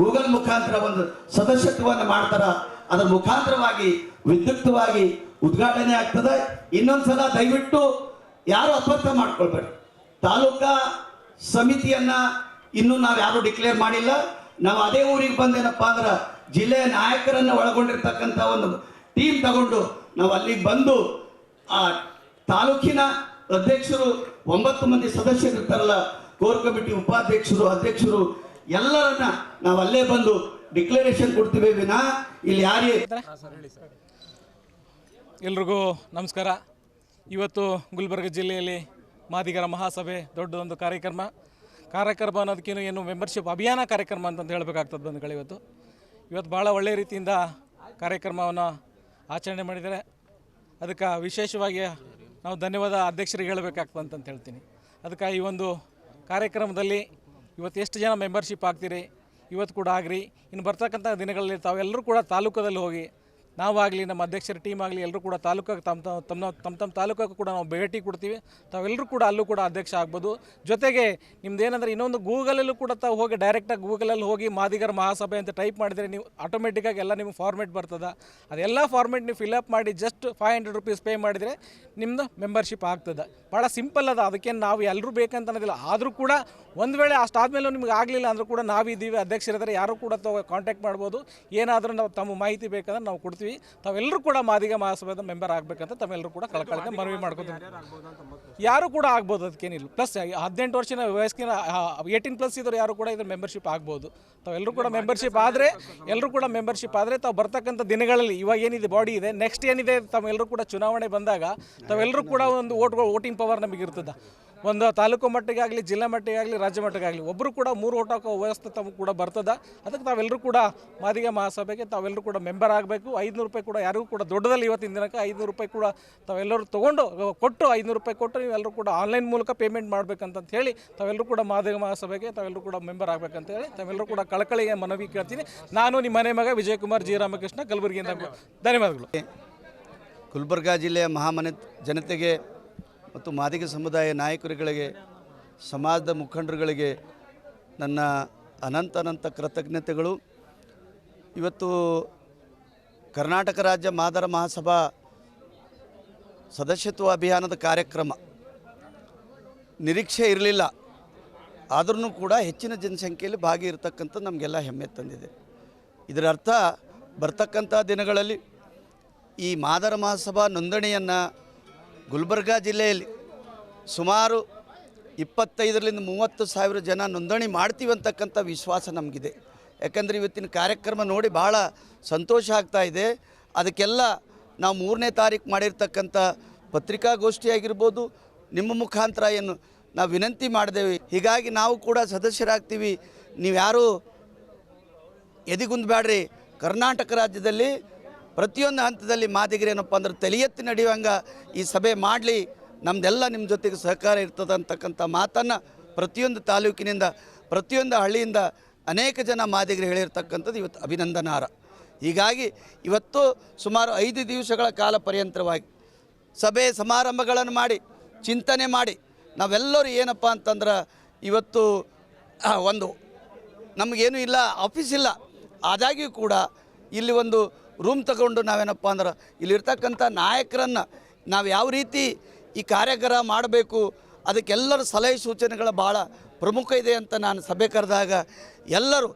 ಗೂಗಲ್ ಮುಖಾಂತರ ಒಂದು ಸದಸ್ಯತ್ವವನ್ನು ಮಾಡ್ತಾರ. ಅದರ ಮುಖಾಂತರವಾಗಿ ವಿದ್ಯುಕ್ತವಾಗಿ ಉದ್ಘಾಟನೆ ಆಗ್ತದೆ. ಇನ್ನೊಂದ್ಸಲ ದಯವಿಟ್ಟು ಯಾರು ಅಪಾರ್ಥ ಮಾಡ್ಕೊಳ್ಬೇಡಿ. ತಾಲೂಕಾ ಸಮಿತಿಯನ್ನ ಇನ್ನೂ ನಾವು ಯಾರು ಡಿಕ್ಲೇರ್ ಮಾಡಿಲ್ಲ. ನಾವು ಅದೇ ಊರಿಗೆ ಬಂದೇನಪ್ಪ ಅಂದ್ರೆ ಜಿಲ್ಲೆಯ ನಾಯಕರನ್ನ ಒಳಗೊಂಡಿರ್ತಕ್ಕಂಥ ಒಂದು ಟೀಮ್ ತಗೊಂಡು ನಾವು ಅಲ್ಲಿಗೆ ಬಂದು ಆ ತಾಲೂಕಿನ ಅಧ್ಯಕ್ಷರು 9 ಮಂದಿ ಸದಸ್ಯರು ಇರ್ತಾರಲ್ಲ, ಕೋರ್ ಕಮಿಟಿ ಉಪಾಧ್ಯಕ್ಷರು, ಅಧ್ಯಕ್ಷರು ಎಲ್ಲರನ್ನ ನಾವು ಅಲ್ಲೇ ಬಂದು ಡಿಕ್ಲರೇಷನ್ ಕೊಡ್ತೀವಿ ವಿನಾ ಇಲ್ಲಿ ಯಾರೇ.
ಎಲ್ರಿಗೂ ನಮಸ್ಕಾರ. ಇವತ್ತು ಗುಲ್ಬರ್ಗ ಜಿಲ್ಲೆಯಲ್ಲಿ ಮಾದಿಗರ ಮಹಾಸಭೆ ದೊಡ್ಡದೊಂದು ಕಾರ್ಯಕ್ರಮ ಅನ್ನೋದಕ್ಕೇನು ಏನು ಮೆಂಬರ್ಶಿಪ್ ಅಭಿಯಾನ ಕಾರ್ಯಕ್ರಮ ಅಂತ ಹೇಳಬೇಕಾಗ್ತದೆ ಬಂಧುಗಳು. ಇವತ್ತು ಭಾಳ ಒಳ್ಳೆಯ ರೀತಿಯಿಂದ ಕಾರ್ಯಕ್ರಮವನ್ನು ಆಚರಣೆ ಮಾಡಿದ್ದಾರೆ. ಅದಕ್ಕೆ ವಿಶೇಷವಾಗಿ ನಾವು ಧನ್ಯವಾದ ಅಧ್ಯಕ್ಷರಿಗೆ ಹೇಳಬೇಕಾಗ್ತದೆ ಅಂತ ಹೇಳ್ತೀನಿ. ಅದಕ್ಕೆ ಈ ಒಂದು ಕಾರ್ಯಕ್ರಮದಲ್ಲಿ ಇವತ್ತು ಎಷ್ಟು ಜನ ಮೆಂಬರ್ಶಿಪ್ ಆಗ್ತೀರಿ, ಇವತ್ತು ಕೂಡ ಆಗ್ರಿ. ಇನ್ನು ಬರ್ತಕ್ಕಂಥ ದಿನಗಳಲ್ಲಿ ತಾವೆಲ್ಲರೂ ಕೂಡ ತಾಲೂಕದಲ್ಲಿ ಹೋಗಿ, ನಾವಾಗಲಿ ನಮ್ಮ ಅಧ್ಯಕ್ಷರ ಟೀಮ್ ಆಗಲಿ ಎಲ್ಲರೂ ಕೂಡ ತಾಲೂಕಾಗೆ ತಮ್ಮ ತಾಲೂಕಾಗೂ ಕೂಡ ನಾವು ಭೇಟಿ ಕೊಡ್ತೀವಿ. ತಾವೆಲ್ಲರೂ ಕೂಡ ಅಲ್ಲೂ ಕೂಡ ಅಧ್ಯಕ್ಷ ಆಗ್ಬೋದು. ಜೊತೆಗೆ ನಿಮ್ದೇನಂದ್ರೆ ಇನ್ನೊಂದು ಗೂಗಲಲ್ಲೂ ಕೂಡ ತಾವು ಹೋಗಿ ಡೈರೆಕ್ಟಾಗಿ ಗೂಗಲಲ್ಲಿ ಹೋಗಿ ಮಾದಿಗರ ಮಹಾಸಭೆ ಅಂತ ಟೈಪ್ ಮಾಡಿದರೆ ನೀವು ಆಟೋಮೆಟಿಕ್ಕಾಗಿ ಎಲ್ಲ ನಿಮಗೆ ಫಾರ್ಮೇಟ್ ಬರ್ತದೆ. ಅದೆಲ್ಲ ಫಾರ್ಮೇಟ್ ನೀವು ಫಿಲಪ್ ಮಾಡಿ ಜಸ್ಟ್ 500 ರೂಪೀಸ್ ಪೇ ಮಾಡಿದರೆ ನಿಮ್ಮದು ಮೆಂಬರ್ಶಿಪ್ ಆಗ್ತದೆ. ಭಾಳ ಸಿಂಪಲ್ ಅದ. ಅದಕ್ಕೇನು ನಾವು ಎಲ್ಲರೂ ಬೇಕಂತ ಅನ್ನೋದಿಲ್ಲ. ಆದರೂ ಕೂಡ ಒಂದು ವೇಳೆ ಅಷ್ಟಾದಮೇಲೆ ನಿಮ್ಗೆ ಆಗಲಿಲ್ಲ ಅಂದರೂ ಕೂಡ ನಾವಿದ್ದೀವಿ, ಅಧ್ಯಕ್ಷರಿದ್ದಾರೆ, ಯಾರೂ ಕೂಡ ಕಾಂಟ್ಯಾಕ್ಟ್ ಮಾಡ್ಬೋದು. ಏನಾದರೂ ನಾವು ತಮ್ಮ ಮಾಹಿತಿ ಬೇಕಂದ್ರೆ ನಾವು ಕೊಡ್ತೀವಿ. ತಿಳಿಸ್ತೀವಿ. ತಾವೆಲ್ಲರೂ ಕೂಡ ಮಾದಿಗ ಮಹಾಸಭಾದ ಮೆಂಬರ್ ಆಗಬೇಕಂತ ತಾವೆಲ್ಲರೂ ಕೂಡ ಕಳಕಳಿಗೆ ಮನವಿ ಮಾಡ್ಕೊತೀವಿ. ಯಾರು ಕೂಡ ಆಗ್ಬೋದು, ಅದಕ್ಕೇನಿಲ್ಲ. ಪ್ಲಸ್ 18 ವರ್ಷದ ವಯಸ್ಸಿನ 18+ ಇದ್ರು ಯಾರು ಕೂಡ ಇದ್ರ ಮೆಂಬರ್ಶಿಪ್ ಆಗ್ಬೋದು. ತಾವೆಲ್ಲರೂ ಕೂಡ ಮೆಂಬರ್ಶಿಪ್ ಆದರೆ ತಾವು ಬರ್ತಕ್ಕಂಥ ದಿನಗಳಲ್ಲಿ ಇವಾಗ ಏನಿದೆ ಬಾಡಿ ಇದೆ, ನೆಕ್ಸ್ಟ್ ಏನಿದೆ ತಾವೆಲ್ಲರೂ ಕೂಡ ಚುನಾವಣೆ ಬಂದಾಗ ತಾವೆಲ್ಲರೂ ಕೂಡ ಒಂದು ವೋಟಿಂಗ್ ಪವರ್ ನಮಗೆ ಇರ್ತದೆ. ಒಂದು ತಾಲೂಕು ಮಟ್ಟಿಗಾಗಲಿ, ಜಿಲ್ಲಾ ಮಟ್ಟಿಗಾಗಲಿ, ರಾಜ್ಯ ಮಟ್ಟಿಗಾಗಲಿ ಒಬ್ಬರು ಕೂಡ 3 ಓಟ್ ಹಾಕೋ ವ್ಯವಸ್ಥೆ ತಮಗೆ ಕೂಡ ಬರ್ತದೆ. ಅದಕ್ಕೆ ತಾವೆಲ್ಲರೂ ಕೂಡ ಮಾದಿಗ ಮಹಾಸಭೆಗೆ ತಾವೆಲ್ಲರೂ ಕೂಡ ಮೆಂಬರ್ ಆಗಬೇಕು. 500 ರೂಪಾಯಿ ಕೂಡ ಯಾರಿಗೂ ಕೂಡ ದೊಡ್ಡದಲ್ಲಿ ಇವತ್ತಿನ ದಿನಕ್ಕೆ 500 ರೂಪಾಯಿ ಕೂಡ ತಾವೆಲ್ಲರೂ ಕೊಟ್ಟು 500 ರೂಪಾಯಿ ಕೊಟ್ಟು ನೀವೆಲ್ಲರೂ ಕೂಡ ಆನ್ಲೈನ್ ಮೂಲಕ ಪೇಮೆಂಟ್ ಮಾಡಬೇಕಂತ ಹೇಳಿ ತಾವೆಲ್ಲರೂ ಕೂಡ ಮಾದಿಗ ಮಹಾಸಭೆಗೆ ತಾವೆಲ್ಲರೂ ಕೂಡ ಮೆಂಬರ್ ಆಗಬೇಕಂತ ಹೇಳಿ ತಾವೆಲ್ಲರೂ ಕೂಡ ಕಳಕಳಿಗೆ ಮನವಿ ಕೇಳ್ತೀನಿ. ನಾನು ನಿಮ್ಮ ಮನೆ ಮಗ ವಿಜಯಕುಮಾರ್ ಜಿ ರಾಮಕೃಷ್ಣ, ಕಲಬುರಗಿಯಿಂದ. ಧನ್ಯವಾದಗಳು.
ಗುಲ್ಬರ್ಗಾ ಜಿಲ್ಲೆಯ ಜನತೆಗೆ ಮತ್ತು ಮಾದಿಗ ಸಮುದಾಯ ನಾಯಕರುಗಳಿಗೆ, ಸಮಾಜದ ಮುಖಂಡರುಗಳಿಗೆ ನನ್ನ ಅನಂತ ಕೃತಜ್ಞತೆಗಳು. ಇವತ್ತು ಕರ್ನಾಟಕ ರಾಜ್ಯ ಮಾದರ ಮಹಾಸಭಾ ಸದಸ್ಯತ್ವ ಅಭಿಯಾನದ ಕಾರ್ಯಕ್ರಮ ನಿರೀಕ್ಷೆ ಇರಲಿಲ್ಲ, ಆದ್ರೂ ಕೂಡ ಹೆಚ್ಚಿನ ಜನಸಂಖ್ಯೆಯಲ್ಲಿ ಭಾಗಿಯಿರ್ತಕ್ಕಂಥದ್ದು ನಮಗೆಲ್ಲ ಹೆಮ್ಮೆ ತಂದಿದೆ. ಇದರ ಅರ್ಥ ಬರ್ತಕ್ಕಂಥ ದಿನಗಳಲ್ಲಿ ಈ ಮಾದರ ಮಹಾಸಭಾ ನೋಂದಣಿಯನ್ನು ಗುಲ್ಬರ್ಗಾ ಜಿಲ್ಲೆಯಲ್ಲಿ ಸುಮಾರು 25,000-30,000 ಜನ ನೋಂದಣಿ ಮಾಡ್ತೀವಿ ಅಂತಕ್ಕಂಥ ವಿಶ್ವಾಸ ನಮಗಿದೆ. ಯಾಕಂದರೆ ಇವತ್ತಿನ ಕಾರ್ಯಕ್ರಮ ನೋಡಿ ಭಾಳ ಸಂತೋಷ ಆಗ್ತಾ ಇದೆ. ಅದಕ್ಕೆಲ್ಲ ನಾವು 3ನೇ ತಾರೀಕು ಮಾಡಿರ್ತಕ್ಕಂಥ ಪತ್ರಿಕಾಗೋಷ್ಠಿ ಆಗಿರ್ಬೋದು, ನಿಮ್ಮ ಮುಖಾಂತರ ಏನು ನಾವು ವಿನಂತಿ ಮಾಡಿದೆವು. ಹೀಗಾಗಿ ನಾವು ಕೂಡ ಸದಸ್ಯರಾಗ್ತೀವಿ, ನೀವು ಯಾರೂ ಎದಿಗುಂದಬೇಡ್ರಿ. ಕರ್ನಾಟಕ ರಾಜ್ಯದಲ್ಲಿ ಪ್ರತಿಯೊಂದು ಹಂತದಲ್ಲಿ ಮಾದಿಗರೇನಪ್ಪ ಅಂದ್ರೆ ತಲೆ ಎತ್ತಿ ನಡೆಯುವಂಗೆ ಈ ಸಭೆ ಮಾಡಲಿ, ನಮ್ಮದೆಲ್ಲ ನಿಮ್ಮ ಜೊತೆಗೆ ಸಹಕಾರ ಇರ್ತದೆ ಅಂತಕ್ಕಂಥ ಮಾತನ್ನು ಪ್ರತಿಯೊಂದು ತಾಲೂಕಿನಿಂದ, ಪ್ರತಿಯೊಂದು ಹಳ್ಳಿಯಿಂದ ಅನೇಕ ಜನ ಮಾದಿಗರು ಹೇಳಿರ್ತಕ್ಕಂಥದ್ದು ಇವತ್ತು ಅಭಿನಂದನಾರ್ಹ. ಹೀಗಾಗಿ ಇವತ್ತು ಸುಮಾರು 5 ದಿವಸಗಳ ಕಾಲ ಪರ್ಯಂತರವಾಗಿ ಸಭೆ ಸಮಾರಂಭಗಳನ್ನು ಮಾಡಿ ಚಿಂತನೆ ಮಾಡಿ ನಾವೆಲ್ಲರೂ ಏನಪ್ಪ ಅಂತಂದ್ರೆ ಇವತ್ತು ಒಂದು ನಮಗೇನೂ ಇಲ್ಲ, ಆಫೀಸ್ ಇಲ್ಲ, ಆದಾಗ್ಯೂ ಕೂಡ ಇಲ್ಲಿ ಒಂದು ರೂಮ್ ತಗೊಂಡು ನಾವೇನಪ್ಪ ಅಂದ್ರೆ ಇಲ್ಲಿರ್ತಕ್ಕಂಥ ನಾಯಕರನ್ನು ನಾವು ಯಾವ ರೀತಿ ಈ ಕಾರ್ಯಕ್ರಮ ಮಾಡಬೇಕು ಅದಕ್ಕೆಲ್ಲರ ಸಲಹೆ ಸೂಚನೆಗಳ ಭಾಳ ಪ್ರಮುಖ ಇದೆ ಅಂತ ನಾನು ಸಭೆ ಕರೆದಾಗ ಎಲ್ಲರೂ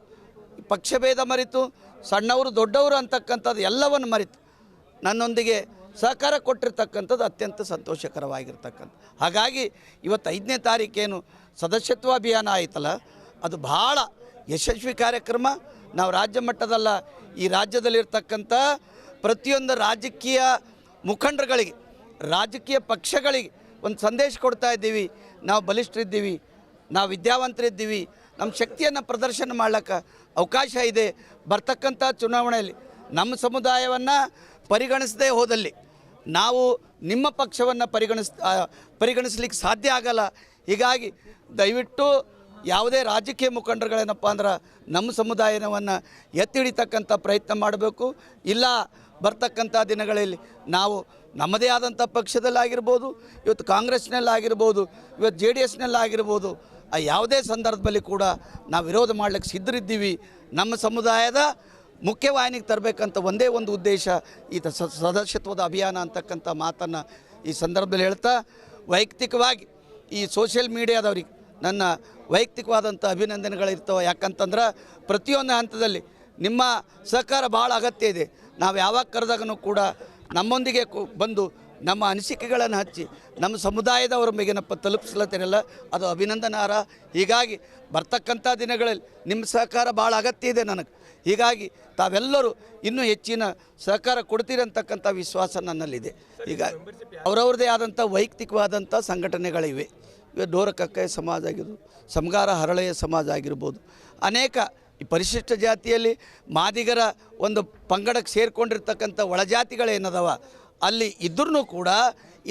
ಪಕ್ಷಭೇದ ಮರೆತು, ಸಣ್ಣವರು ದೊಡ್ಡವರು ಅಂತಕ್ಕಂಥದ್ದು ಎಲ್ಲವನ್ನು ಮರೆತು ನನ್ನೊಂದಿಗೆ ಸಹಕಾರ ಕೊಟ್ಟಿರ್ತಕ್ಕಂಥದ್ದು ಅತ್ಯಂತ ಸಂತೋಷಕರವಾಗಿರ್ತಕ್ಕಂಥ. ಹಾಗಾಗಿ ಇವತ್ತು 5ನೇ ತಾರೀಕೇನು ಸದಸ್ಯತ್ವ ಅಭಿಯಾನ ಆಯಿತಲ್ಲ, ಅದು ಭಾಳ ಯಶಸ್ವಿ ಕಾರ್ಯಕ್ರಮ. ನಾವು ರಾಜ್ಯ ಮಟ್ಟದಲ್ಲ, ಈ ರಾಜ್ಯದಲ್ಲಿರ್ತಕ್ಕಂಥ ಪ್ರತಿಯೊಂದು ರಾಜಕೀಯ ಮುಖಂಡರುಗಳಿಗೆ, ರಾಜಕೀಯ ಪಕ್ಷಗಳಿಗೆ ಒಂದು ಸಂದೇಶ ಕೊಡ್ತಾ ಇದ್ದೀವಿ. ನಾವು ಬಲಿಷ್ಠರಿದ್ದೀವಿ, ನಾವು ವಿದ್ಯಾವಂತರಿದ್ದೀವಿ, ನಮ್ಮ ಶಕ್ತಿಯನ್ನು ಪ್ರದರ್ಶನ ಮಾಡ್ಲಿಕ್ಕೆ ಅವಕಾಶ ಇದೆ. ಬರ್ತಕ್ಕಂಥ ಚುನಾವಣೆಯಲ್ಲಿ ನಮ್ಮ ಸಮುದಾಯವನ್ನು ಪರಿಗಣಿಸದೇ ಹೋದಲ್ಲಿ ನಾವು ನಿಮ್ಮ ಪಕ್ಷವನ್ನು ಪರಿಗಣಿಸ್ಲಿಕ್ಕೆ ಸಾಧ್ಯ ಆಗಲ್ಲ. ಹೀಗಾಗಿ ದಯವಿಟ್ಟು ಯಾವುದೇ ರಾಜಕೀಯ ಮುಖಂಡರುಗಳೇನಪ್ಪ ಅಂದ್ರೆ ನಮ್ಮ ಸಮುದಾಯವನ್ನು ಎತ್ತಿ ಹಿಡಿತಕ್ಕಂಥ ಪ್ರಯತ್ನ ಮಾಡಬೇಕು. ಇಲ್ಲ ಬರ್ತಕ್ಕಂಥ ದಿನಗಳಲ್ಲಿ ನಾವು ನಮ್ಮದೇ ಆದಂಥ ಪಕ್ಷದಲ್ಲಾಗಿರ್ಬೋದು, ಇವತ್ತು ಕಾಂಗ್ರೆಸ್ನಲ್ಲಾಗಿರ್ಬೋದು, ಇವತ್ತು JDSನಲ್ಲಾಗಿರ್ಬೋದು, ಯಾವುದೇ ಸಂದರ್ಭದಲ್ಲಿ ಕೂಡ ನಾವು ವಿರೋಧ ಮಾಡಲಿಕ್ಕೆ ಸಿದ್ಧರಿದ್ದೀವಿ. ನಮ್ಮ ಸಮುದಾಯದ ಮುಖ್ಯವಾಹಿನಿಗೆ ತರಬೇಕಂತ ಒಂದೇ ಒಂದು ಉದ್ದೇಶ ಈ ಸದಸ್ಯತ್ವದ ಅಭಿಯಾನ ಅಂತಕ್ಕಂಥ ಮಾತನ್ನು ಈ ಸಂದರ್ಭದಲ್ಲಿ ಹೇಳ್ತಾ, ವೈಯಕ್ತಿಕವಾಗಿ ಈ ಸೋಷಿಯಲ್ ಮೀಡಿಯಾದವ್ರಿಗೆ ನನ್ನ ವೈಯಕ್ತಿಕವಾದಂಥ ಅಭಿನಂದನೆಗಳಿರ್ತವೆ. ಯಾಕಂತಂದ್ರೆ ಪ್ರತಿಯೊಂದು ಹಂತದಲ್ಲಿ ನಿಮ್ಮ ಸಹಕಾರ ಭಾಳ ಅಗತ್ಯ ಇದೆ. ನಾವು ಯಾವಾಗ ಕರೆದಾಗೂ ಕೂಡ ನಮ್ಮೊಂದಿಗೆ ಬಂದು ನಮ್ಮ ಅನಿಸಿಕೆಗಳನ್ನು ಹಚ್ಚಿ ನಮ್ಮ ಸಮುದಾಯದವರ ಮೇಗೇನಪ್ಪ ತಲುಪಿಸ್ಲತ್ತೀರಲ್ಲ, ಅದು ಅಭಿನಂದನಾರ್ಹ. ಹೀಗಾಗಿ ಬರ್ತಕ್ಕಂಥ ದಿನಗಳಲ್ಲಿ ನಿಮ್ಮ ಸಹಕಾರ ಭಾಳ ಅಗತ್ಯ ಇದೆ ನನಗೆ. ಹೀಗಾಗಿ ತಾವೆಲ್ಲರೂ ಇನ್ನೂ ಹೆಚ್ಚಿನ ಸಹಕಾರ ಕೊಡ್ತೀರಂತಕ್ಕಂಥ ವಿಶ್ವಾಸ ನನ್ನಲ್ಲಿದೆ. ಹೀಗಾಗಿ ಅವರವ್ರದ್ದೇ ಆದಂಥ ವೈಯಕ್ತಿಕವಾದಂಥ ಸಂಘಟನೆಗಳಿವೆ. ಇವೆ ಡೋರಕಕ್ಕಯ್ಯ ಸಮಾಜ ಆಗಿರ್ಬೋದು, ಸಮಗಾರ ಹರಳೆಯ ಸಮಾಜ ಆಗಿರ್ಬೋದು, ಅನೇಕ ಈ ಪರಿಶಿಷ್ಟ ಜಾತಿಯಲ್ಲಿ ಮಾದಿಗರ ಒಂದು ಪಂಗಡಕ್ಕೆ ಸೇರಿಕೊಂಡಿರ್ತಕ್ಕಂಥ ಒಳಜಾತಿಗಳೇನದವ ಅಲ್ಲಿ ಇದ್ರೂ ಕೂಡ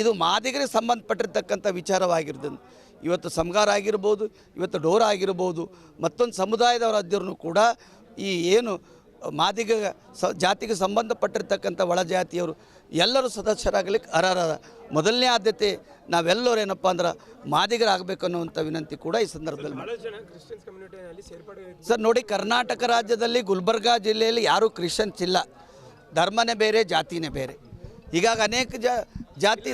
ಇದು ಮಾದಿಗರಿಗೆ ಸಂಬಂಧಪಟ್ಟಿರ್ತಕ್ಕಂಥ ವಿಚಾರವಾಗಿರ್ತದೆ. ಇವತ್ತು ಸಮಗಾರ ಆಗಿರ್ಬೋದು, ಇವತ್ತು ಡೋರ ಆಗಿರ್ಬೋದು, ಮತ್ತೊಂದು ಸಮುದಾಯದವರಾದ್ರೂ ಕೂಡ ಈ ಏನು ಮಾದಿಗ ಜಾತಿಗೆ ಸಂಬಂಧಪಟ್ಟಿರ್ತಕ್ಕಂಥ ಒಳಜಾತಿಯವರು ಎಲ್ಲರೂ ಸದಸ್ಯರಾಗಲಿಕ್ಕೆ ಅರ್ಹರ. ಮೊದಲನೇ ಆದ್ಯತೆ ನಾವೆಲ್ಲರೂ ಏನಪ್ಪ ಅಂದ್ರೆ ಮಾದಿಗರಾಗಬೇಕು ಅನ್ನುವಂಥ ವಿನಂತಿ ಕೂಡ ಈ ಸಂದರ್ಭದಲ್ಲಿ ಸರ್. ನೋಡಿ, ಕರ್ನಾಟಕ ರಾಜ್ಯದಲ್ಲಿ ಗುಲ್ಬರ್ಗಾ ಜಿಲ್ಲೆಯಲ್ಲಿ ಯಾರೂ ಕ್ರಿಶ್ಚಿಯನ್ಸ್ ಇಲ್ಲ. ಧರ್ಮನೇ ಬೇರೆ, ಜಾತಿನೇ ಬೇರೆ. ಹೀಗಾಗಿ ಅನೇಕ ಜಾತಿ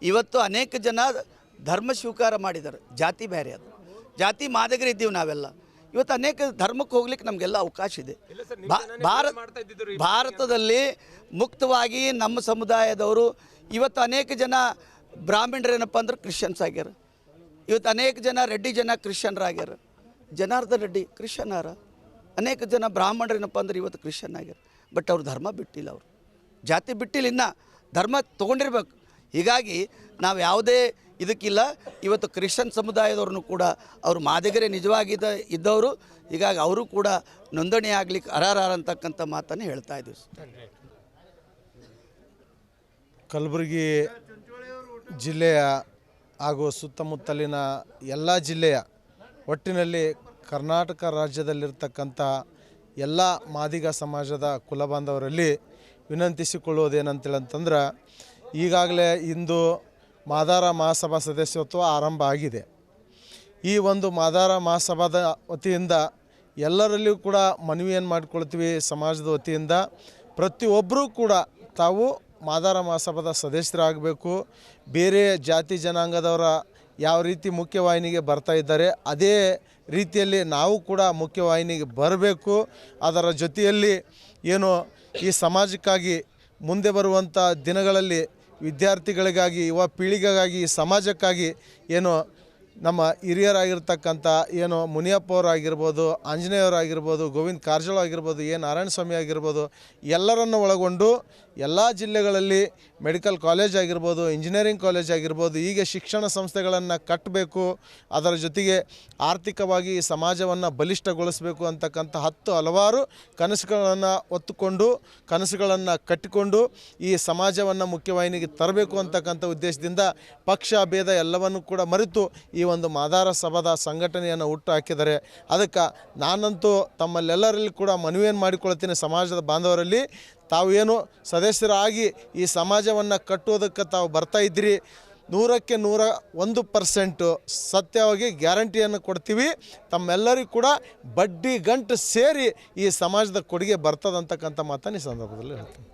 ಇವತ್ತು ಅನೇಕ ಜನ ಧರ್ಮ ಸ್ವೀಕಾರ ಮಾಡಿದ್ದಾರೆ. ಜಾತಿ ಬೇರೆ, ಅದು ಜಾತಿ ಮಾದಿಗರಿದ್ದೀವಿ ನಾವೆಲ್ಲ. ಇವತ್ತು ಅನೇಕ ಧರ್ಮಕ್ಕೆ ಹೋಗ್ಲಿಕ್ಕೆ ನಮಗೆಲ್ಲ ಅವಕಾಶ ಇದೆ. ಭಾರತದಲ್ಲಿ ಮುಕ್ತವಾಗಿ ನಮ್ಮ ಸಮುದಾಯದವರು ಇವತ್ತು ಅನೇಕ ಜನ ಬ್ರಾಹ್ಮಣರೇನಪ್ಪ ಅಂದ್ರೆ ಕ್ರಿಶ್ಚಿಯನ್ಸ್ ಆಗ್ಯಾರ. ಇವತ್ತು ಅನೇಕ ಜನ ರೆಡ್ಡಿ ಜನ ಕ್ರಿಶ್ಚಿಯನ್ರಾಗ್ಯಾರ. ಜನಾರ್ದನ್ ರೆಡ್ಡಿ ಕ್ರಿಶ್ಚಿಯನ್ ಆರ. ಅನೇಕ ಜನ ಬ್ರಾಹ್ಮಣರೇನಪ್ಪ ಅಂದ್ರೆ ಇವತ್ತು ಕ್ರಿಶ್ಚಿಯನ್ ಆಗ್ಯಾರ. ಬಟ್ ಅವ್ರು ಧರ್ಮ ಬಿಟ್ಟಿಲ್ಲ, ಅವರು ಜಾತಿ ಬಿಟ್ಟಿಲ್ಲ, ಇನ್ನು ಧರ್ಮ ತೊಗೊಂಡಿರ್ಬೇಕು. ಹೀಗಾಗಿ ನಾವು ಯಾವುದೇ ಇದಕ್ಕಿಲ್ಲ. ಇವತ್ತು ಕ್ರಿಶ್ಚಿಯನ್ ಸಮುದಾಯದವ್ರನ್ನು ಕೂಡ ಅವರು ಮಾದಿಗರೇ ಇದ್ದವರು. ಹೀಗಾಗಿ ಅವರು ಕೂಡ ನೋಂದಣಿ ಆಗ್ಲಿಕ್ಕೆ ಅರ್ಹರ ಅಂತಕ್ಕಂಥ ಮಾತನ್ನು ಹೇಳ್ತಾ ಇದ್ದೀವಿ.
ಕಲಬುರಗಿ ಜಿಲ್ಲೆಯ ಹಾಗೂ ಸುತ್ತಮುತ್ತಲಿನ ಎಲ್ಲ ಜಿಲ್ಲೆಯ ಒಟ್ಟಿನಲ್ಲಿ ಕರ್ನಾಟಕ ರಾಜ್ಯದಲ್ಲಿರ್ತಕ್ಕಂಥ ಎಲ್ಲ ಮಾದಿಗ ಸಮಾಜದ ಕುಲಬಾಂಧವರಲ್ಲಿ ವಿನಂತಿಸಿಕೊಳ್ಳುವುದೇನಂತೇಳಂತಂದ್ರೆ, ಈಗಾಗಲೇ ಇಂದು ಮಾದಾರ ಮಹಾಸಭಾ ಸದಸ್ಯತ್ವ ಆರಂಭ ಆಗಿದೆ. ಈ ಒಂದು ಮಾದಾರ ಮಹಾಸಭಾದ ವತಿಯಿಂದ ಎಲ್ಲರಲ್ಲಿಯೂ ಕೂಡ ಮನವಿಯನ್ನು ಮಾಡಿಕೊಳ್ತೀವಿ. ಸಮಾಜದ ವತಿಯಿಂದ ಪ್ರತಿಯೊಬ್ಬರೂ ಕೂಡ ತಾವು ಮಾದಾರ ಮಹಾಸಭಾದ ಸದಸ್ಯರಾಗಬೇಕು. ಬೇರೆ ಜಾತಿ ಜನಾಂಗದವರ ಯಾವ ರೀತಿ ಮುಖ್ಯವಾಹಿನಿಗೆ ಬರ್ತಾ ಇದ್ದಾರೆ ಅದೇ ರೀತಿಯಲ್ಲಿ ನಾವು ಕೂಡ ಮುಖ್ಯವಾಹಿನಿಗೆ ಬರಬೇಕು. ಅದರ ಜೊತೆಯಲ್ಲಿ ಏನು ಈ ಸಮಾಜಕ್ಕಾಗಿ ಮುಂದೆ ಬರುವಂಥ ದಿನಗಳಲ್ಲಿ ವಿದ್ಯಾರ್ಥಿಗಳಿಗಾಗಿ, ಯುವ ಪೀಳಿಗೆಗಾಗಿ, ಸಮಾಜಕ್ಕಾಗಿ ಏನು ನಮ್ಮ ಹಿರಿಯರಾಗಿರ್ತಕ್ಕಂಥ ಏನು ಮುನಿಯಪ್ಪ ಅವರಾಗಿರ್ಬೋದು, ಆಂಜನೇಯವರಾಗಿರ್ಬೋದು, ಗೋವಿಂದ ಕಾರಜೋಳ ಆಗಿರ್ಬೋದು, ನಾರಾಯಣ ಸ್ವಾಮಿ ಆಗಿರ್ಬೋದು, ಎಲ್ಲರನ್ನು ಒಳಗೊಂಡು ಎಲ್ಲ ಜಿಲ್ಲೆಗಳಲ್ಲಿ ಮೆಡಿಕಲ್ ಕಾಲೇಜ್ ಆಗಿರ್ಬೋದು, ಇಂಜಿನಿಯರಿಂಗ್ ಕಾಲೇಜ್ ಆಗಿರ್ಬೋದು, ಹೀಗೆ ಶಿಕ್ಷಣ ಸಂಸ್ಥೆಗಳನ್ನು ಕಟ್ಟಬೇಕು. ಅದರ ಜೊತೆಗೆ ಆರ್ಥಿಕವಾಗಿ ಸಮಾಜವನ್ನು ಬಲಿಷ್ಠಗೊಳಿಸಬೇಕು ಅಂತಕ್ಕಂಥ ಹಲವಾರು ಕನಸುಗಳನ್ನು ಹೊತ್ತುಕೊಂಡು, ಕನಸುಗಳನ್ನು ಕಟ್ಟಿಕೊಂಡು ಈ ಸಮಾಜವನ್ನು ಮುಖ್ಯವಾಹಿನಿಗೆ ತರಬೇಕು ಅಂತಕ್ಕಂಥ ಉದ್ದೇಶದಿಂದ ಪಕ್ಷ ಭೇದ ಎಲ್ಲವನ್ನು ಕೂಡ ಮರೆತು ಈ ಒಂದು ಮಾದಾರ ಸಭಾದ ಸಂಘಟನೆಯನ್ನು ಹುಟ್ಟು ಹಾಕಿದ್ದಾರೆ. ಅದಕ್ಕೆ ನಾನಂತೂ ತಮ್ಮಲ್ಲೆಲ್ಲರಲ್ಲಿ ಕೂಡ ಮನವಿಯನ್ನು ಮಾಡಿಕೊಳ್ತೀನಿ. ಸಮಾಜದ ಬಾಂಧವರಲ್ಲಿ ತಾವು ಏನು ಸದಸ್ಯರಾಗಿ ಈ ಸಮಾಜವನ್ನು ಕಟ್ಟುವುದಕ್ಕೆ ತಾವು ಬರ್ತಾ ಇದ್ದೀರಿ, 100ಕ್ಕೆ 101% ಸತ್ಯವಾಗಿ ಗ್ಯಾರಂಟಿಯನ್ನು ಕೊಡ್ತೀವಿ. ತಮ್ಮೆಲ್ಲರಿಗೂ ಕೂಡ ಬಡ್ಡಿ ಗಂಟು ಸೇರಿ ಈ ಸಮಾಜದ ಕೊಡುಗೆ ಬರ್ತದಂತಕ್ಕಂಥ ಮಾತನ್ನು ಈ ಸಂದರ್ಭದಲ್ಲಿ ಹೇಳ್ತೀನಿ.